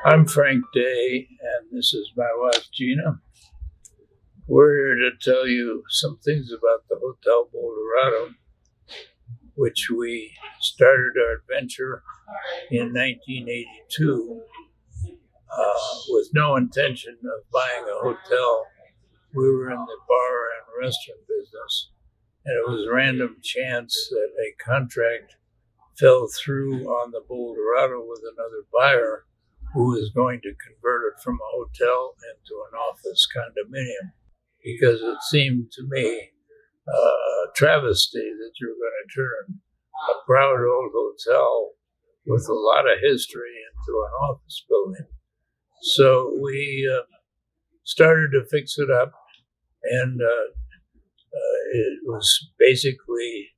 I'm Frank Day, and this is my wife, Gina. We're here to tell you some things about the Hotel Boulderado, which we started our adventure in 1982 with no intention of buying a hotel. We were in the bar and restaurant business, and it was a random chance that a contract fell through on the Boulderado with another buyer who was going to convert it from a hotel into an office condominium, because it seemed to me a travesty that you're going to turn a proud old hotel with a lot of history into an office building. So we started to fix it up, and it was basically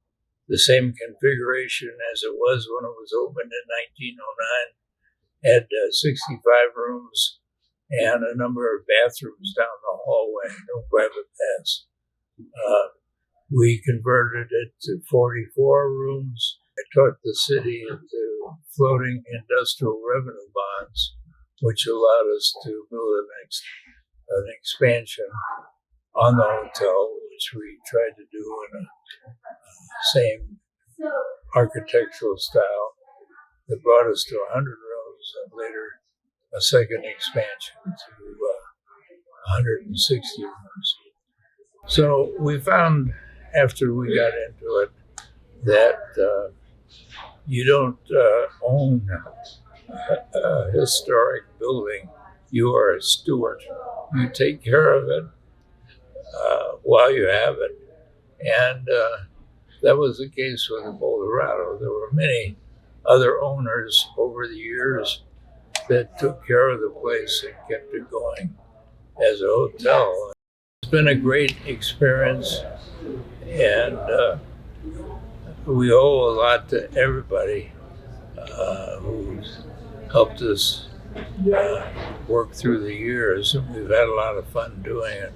the same configuration as it was when it was opened in 1909. Had 65 rooms and a number of bathrooms down the hallway, no private baths. We converted it to 44 rooms. I talked the city into floating industrial revenue bonds, which allowed us to build an expansion on the hotel, which we tried to do in a same architectural style that brought us to 100 rooms, and later a second expansion to 160 rooms. So we found, after we got into it, that you don't own a historic building. You are a steward. You take care of it while you have it. And that was the case with the Boulderado. There were many other owners over the years that took care of the place and kept it going as a hotel. It's been a great experience, and we owe a lot to everybody who's helped us work through the years, and we've had a lot of fun doing it.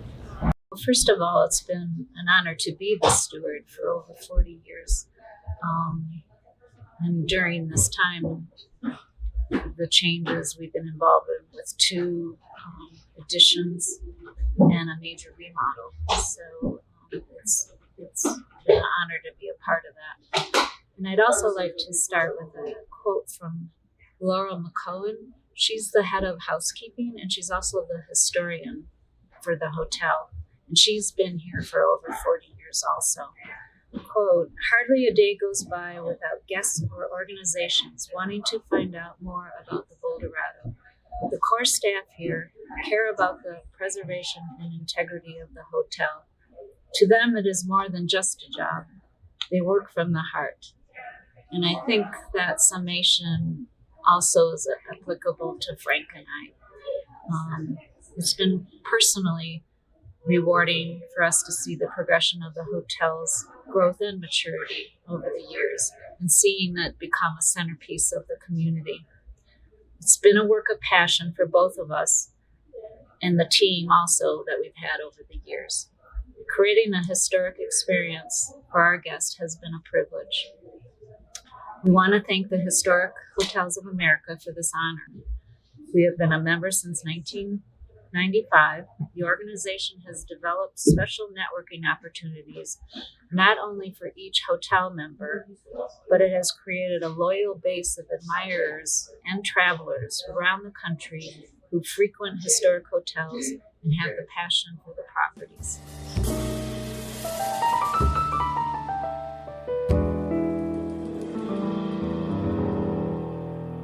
First of all, it's been an honor to be the steward for over 40 years. And during this time, the changes we've been involved in with two additions and a major remodel. So it's been an honor to be a part of that. And I'd also like to start with a quote from Laura McCohen. She's the head of housekeeping, and she's also the historian for the hotel. And she's been here for over 40 years also. Quote, "Hardly a day goes by without guests or organizations wanting to find out more about the Boulderado. The core staff here care about the preservation and integrity of the hotel. To them, it is more than just a job. They work from the heart." And I think that summation also is applicable to Frank and I. It's been personally rewarding for us to see the progression of the hotel's growth and maturity over the years, and seeing it become a centerpiece of the community. It's been a work of passion for both of us and the team also that we've had over the years. Creating a historic experience for our guests has been a privilege. We want to thank the Historic Hotels of America for this honor. We have been a member since 1995. The organization has developed special networking opportunities, not only for each hotel member, but it has created a loyal base of admirers and travelers around the country who frequent historic hotels and have the passion for the properties.